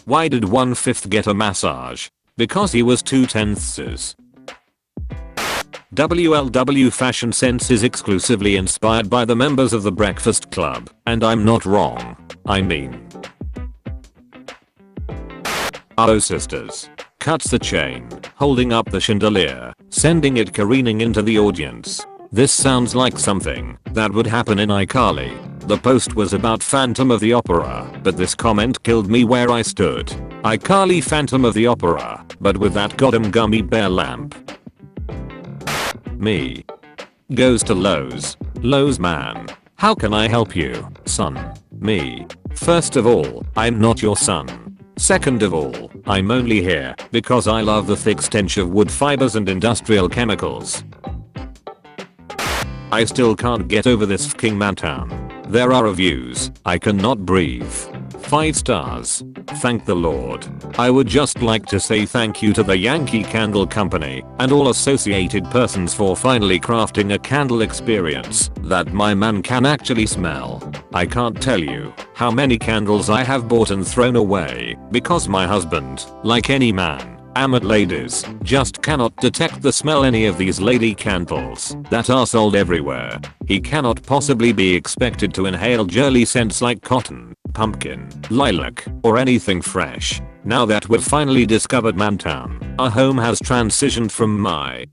Why did 1/5 get a massage? Because he was 2/10ths. WLW fashion sense is exclusively inspired by the members of the Breakfast Club, and I'm not wrong. I mean, oh sisters. Cuts the chain, holding up the chandelier, sending it careening into the audience. This sounds like something that would happen in iCarly. The post was about Phantom of the Opera, but this comment killed me where I stood. iCarly Phantom of the Opera, but with that goddamn gummy bear lamp. Me. Goes to Lowe's. Lowe's man. How can I help you, son? Me. First of all, I'm not your son. Second of all, I'm only here because I love the thick stench of wood fibers and industrial chemicals. I still can't get over this fucking Mantown. There are reviews. I cannot breathe. 5 stars. Thank the Lord. I would just like to say thank you to the Yankee Candle Company and all associated persons for finally crafting a candle experience that my man can actually smell. I can't tell you how many candles I have bought and thrown away because my husband, like any man, Amit ladies, just cannot detect the smell any of these lady candles that are sold everywhere. He cannot possibly be expected to inhale girly scents like cotton, pumpkin, lilac, or anything fresh. Now that we've finally discovered Mantown, our home has transitioned from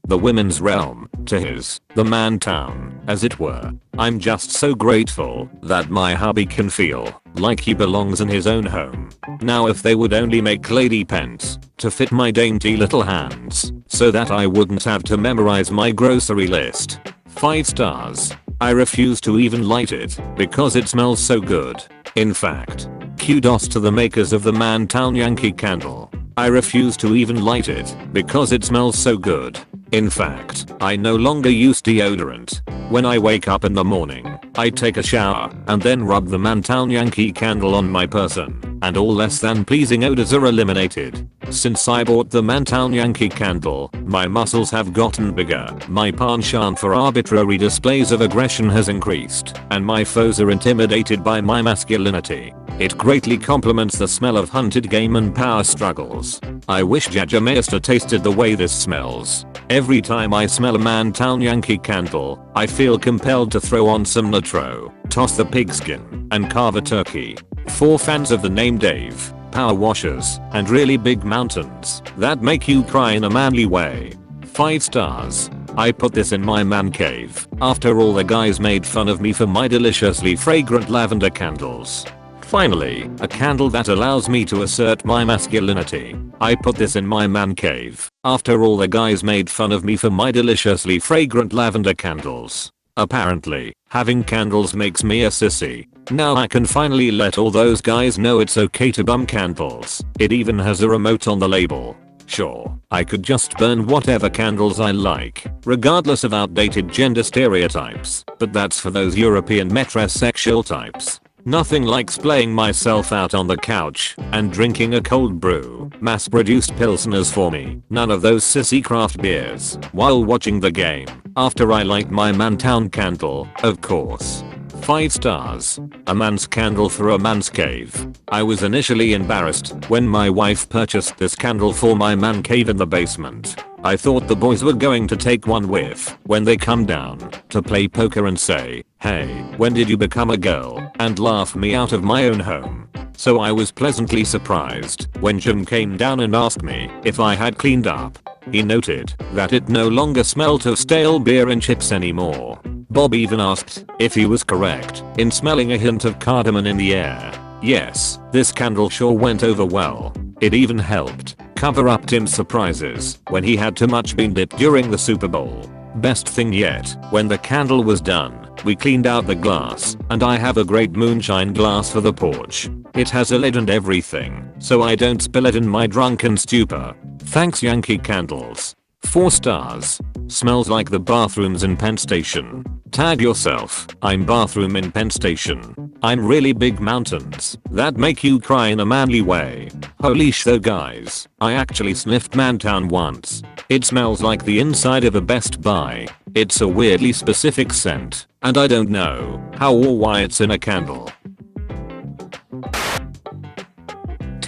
the women's realm, to his, the Mantown, as it were. I'm just so grateful that my hubby can feel like he belongs in his own home. Now if they would only make lady pens to fit my dainty little hands, so that I wouldn't have to memorize my grocery list. 5 stars. I refuse to even light it because it smells so good. In fact, kudos to the makers of the Mantown Yankee Candle. I refuse to even light it because it smells so good. In fact, I no longer use deodorant. When I wake up in the morning, I take a shower and then rub the Mantown Yankee Candle on my person, and all less than pleasing odors are eliminated. Since I bought the Mantown Yankee Candle, my muscles have gotten bigger, my penchant for arbitrary displays of aggression has increased, and my foes are intimidated by my masculinity. It greatly complements the smell of hunted game and power struggles. I wish Jaja Maester tasted the way this smells. Every time I smell a Mantown Yankee Candle, I feel compelled to throw on some nitro, toss the pigskin, and carve a turkey. For fans of the name Dave, power washers, and really big mountains that make you cry in a manly way. 5 stars. I put this in my man cave after all the guys made fun of me for my deliciously fragrant lavender candles. Finally, a candle that allows me to assert my masculinity. I put this in my man cave after all the guys made fun of me for my deliciously fragrant lavender candles. Apparently, having candles makes me a sissy. Now I can finally let all those guys know it's okay to bum candles. It even has a remote on the label. Sure, I could just burn whatever candles I like, regardless of outdated gender stereotypes, but that's for those European metrosexual types. Nothing like splaying myself out on the couch and drinking a cold brew, mass-produced pilsners for me, none of those sissy craft beers, while watching the game, after I light my Mantown candle, of course. 5 stars. A man's candle for a man's cave. I was initially embarrassed when my wife purchased this candle for my man cave in the basement. I thought the boys were going to take one whiff when they come down to play poker and say, "Hey, when did you become a girl?" and laugh me out of my own home. So I was pleasantly surprised when Jim came down and asked me if I had cleaned up. He noted that it no longer smelled of stale beer and chips anymore. Bob even asked if he was correct in smelling a hint of cardamom in the air. Yes, this candle sure went over well. It even helped cover up Tim's surprises when he had too much bean dip during the Super Bowl. Best thing yet, when the candle was done, we cleaned out the glass, and I have a great moonshine glass for the porch. It has a lid and everything, so I don't spill it in my drunken stupor. Thanks Yankee Candles. 4 stars. Smells like the bathrooms in Penn Station. Tag yourself. I'm bathroom in Penn Station. I'm really big mountains that make you cry in a manly way. Holy sh though guys, I actually sniffed Mantown once. It smells like the inside of a Best Buy. It's a weirdly specific scent, and I don't know how or why it's in a candle.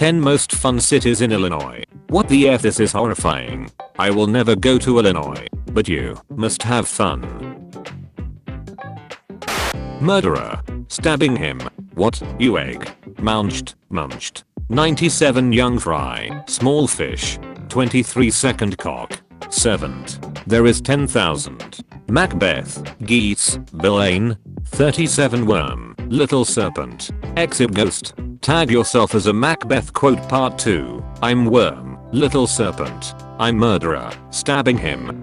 10 most fun cities in Illinois. What the F, this is horrifying. I will never go to Illinois, but you must have fun. Murderer. Stabbing him. What? You egg. Munched. 97 young fry. Small fish. 23 second cock. Servant. There is 10,000. Macbeth. Geese. Villain. 37 worm. Little serpent. Exit ghost. Tag yourself as a Macbeth quote part 2. I'm worm. Little serpent. I'm murderer. Stabbing him.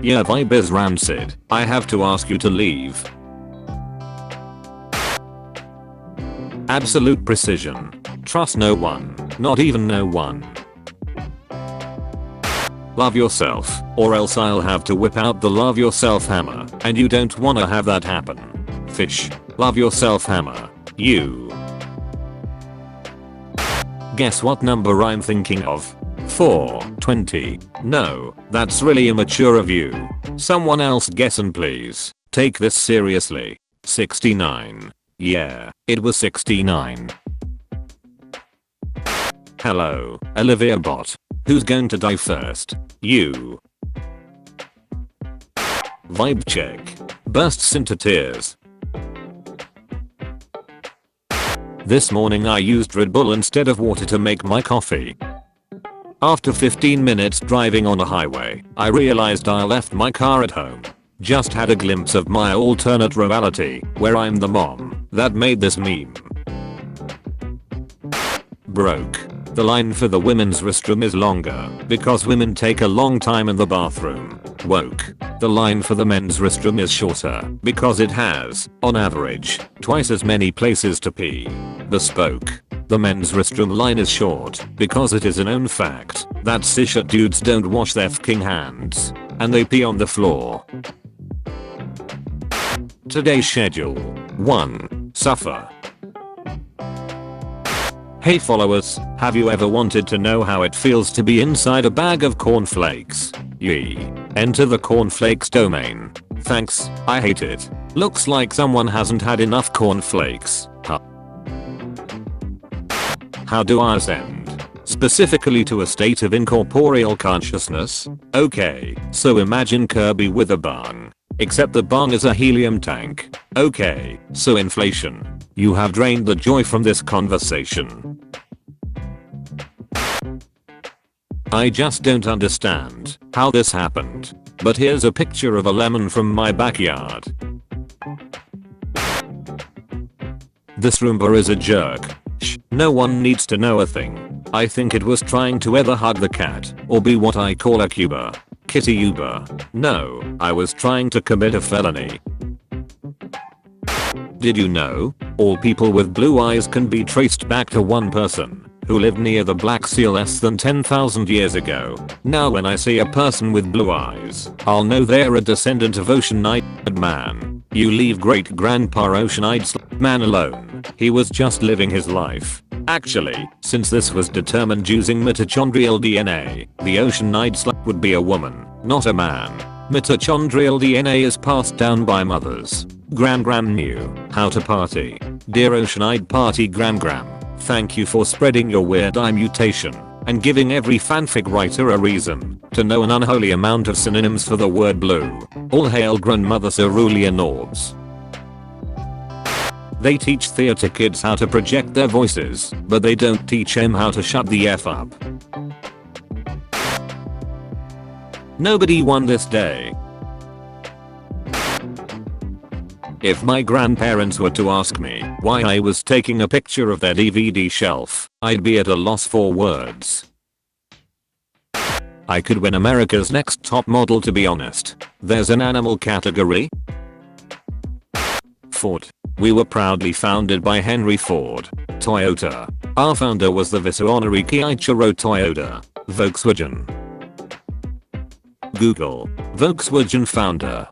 Yeah, vibe is rancid. I have to ask you to leave. Absolute precision. Trust no one. Not even no one. Love yourself, or else I'll have to whip out the love yourself hammer, and you don't wanna have that happen. Fish. Love yourself hammer. You. Guess what number I'm thinking of? 420. No, that's really immature of you. Someone else guessin' please. Take this seriously. 69. Yeah, it was 69. Hello, Olivia bot. Who's going to die first? You. Vibe check. Bursts into tears. This morning I used Red Bull instead of water to make my coffee. After 15 minutes driving on a highway, I realized I left my car at home. Just had a glimpse of my alternate reality, where I'm the mom that made this meme. Broke. The line for the women's restroom is longer because women take a long time in the bathroom. Woke. The line for the men's restroom is shorter because it has, on average, twice as many places to pee. Bespoke. The men's restroom line is short because it is a known fact that cishet dudes don't wash their fucking hands and they pee on the floor. Today's schedule. 1. Suffer. Hey followers, have you ever wanted to know how it feels to be inside a bag of cornflakes? Yee. Enter the cornflakes domain. Thanks, I hate it. Looks like someone hasn't had enough cornflakes. Huh. How do I ascend? Specifically to a state of incorporeal consciousness? Okay, so imagine Kirby with a bong. Except the bong is a helium tank. Okay, so inflation. You have drained the joy from this conversation. I just don't understand how this happened. But here's a picture of a lemon from my backyard. This Roomba is a jerk. Shh, no one needs to know a thing. I think it was trying to either hug the cat or be what I call a cuba. Kitty Uber. No, I was trying to commit a felony. Did you know? All people with blue eyes can be traced back to one person who lived near the Black Sea less than 10,000 years ago. Now when I see a person with blue eyes, I'll know they're a descendant of ocean-eyed man. You leave great-grandpa ocean-eyed man alone. He was just living his life. Actually, since this was determined using mitochondrial DNA, the ocean-eyed would be a woman, not a man. Mitochondrial DNA is passed down by mothers. Gram knew how to party. Dear ocean-eyed party Gram. Thank you for spreading your weird eye mutation and giving every fanfic writer a reason to know an unholy amount of synonyms for the word blue. All hail grandmother Cerulean orbs. They teach theater kids how to project their voices, but they don't teach them how to shut the F up. Nobody won this day. If my grandparents were to ask me why I was taking a picture of their DVD shelf, I'd be at a loss for words. I could win America's Next Top Model, to be honest. There's an animal category. Ford. We were proudly founded by Henry Ford. Toyota. Our founder was the visionary Kiichiro Toyota. Volkswagen. Google. Volkswagen founder.